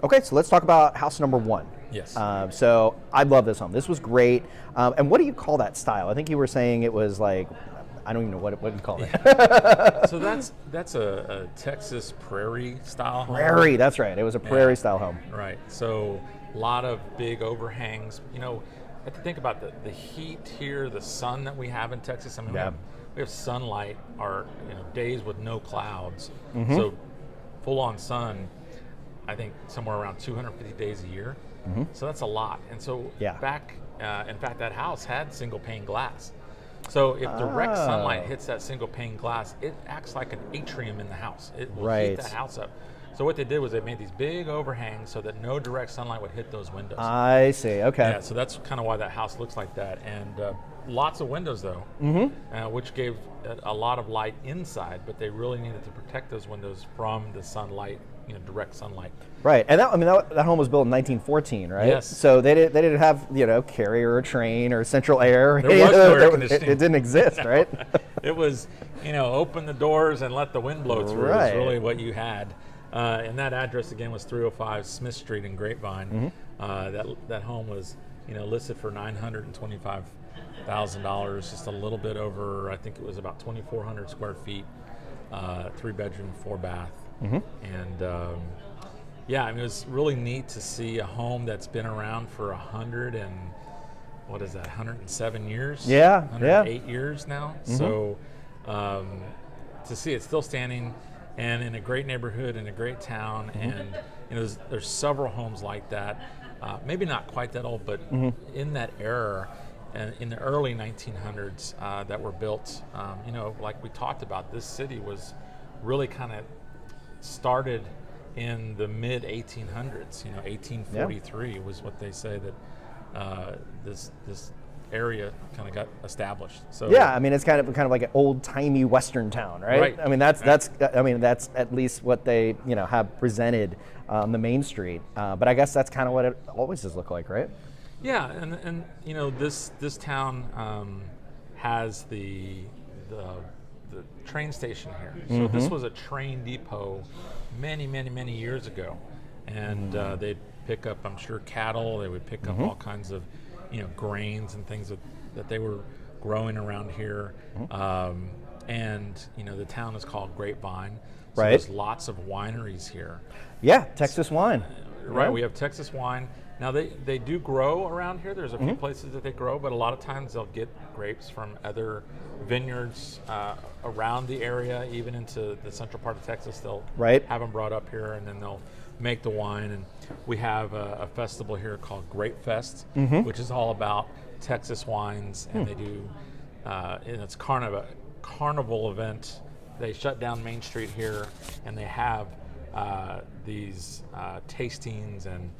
Okay, so let's talk about house number one. Yes. So I love this home. This was great. And what do you call that style? I think you were saying it was like, I don't even know what you call it. So that's a Texas prairie style Prairie, home. that's right. It was a prairie style home. Right. So a lot of big overhangs. You know, I have to think about the heat here, the sun that we have in Texas. I mean, we have sunlight, or days with no clouds. So full on sun. I think somewhere around 250 days a year. So that's a lot. And so back, in fact, that house had single pane glass. So if direct sunlight hits that single pane glass, it acts like an atrium in the house. It will heat that house up. So what they did was they made these big overhangs so that no direct sunlight would hit those windows. I see, okay. Yeah, so that's kind of why that house looks like that. And lots of windows though, which gave a lot of light inside, but they really needed to protect those windows from the sunlight, direct sunlight. Right, and that home was built in 1914, right? Yes. So they didn't have carrier or train or central air. There was no air conditioning. It didn't exist, right? It was, open the doors and let the wind blow through. Is really what you had. And that address again was 305 Smith Street in Grapevine. That home was, listed for $925,000, just a little bit over. I think it was about 2,400 square feet, 3-bedroom, 4-bath. And it was really neat to see a home that's been around for 107 years? 108 years now. So to see it still standing and in a great neighborhood, in a great town, and there's several homes like that. Maybe not quite that old, but in that era, and in the early 1900s that were built. Like we talked about, this city was really kind of started in the mid 1800s. 1843 was what they say that this area kind of got established. So it's kind of like an old timey Western town, right? I mean that's at least what they have presented on the main street. But I guess that's kind of what it always does look like, right? Yeah, and this town has the train station here. So this was a train depot many years ago, and they'd pick up, I'm sure, cattle. They would pick up all kinds of grains and things that they were growing around here. And the town is called Grapevine. So there's lots of wineries here. Yeah, Texas wine. Right, we have Texas wine. Now they do grow around here. There's a few places that they grow, but a lot of times they'll get grapes from other vineyards around the area, even into the central part of Texas. They'll have them brought up here, and then they'll make the wine. And we have a festival here called Grapefest, which is all about Texas wines, and they do, and it's kind of a carnival event. They shut down Main Street here, and they have these tastings, and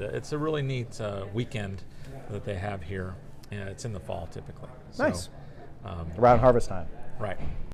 it's a really neat weekend that they have here. It's in the fall typically. Nice. Around harvest time. Right.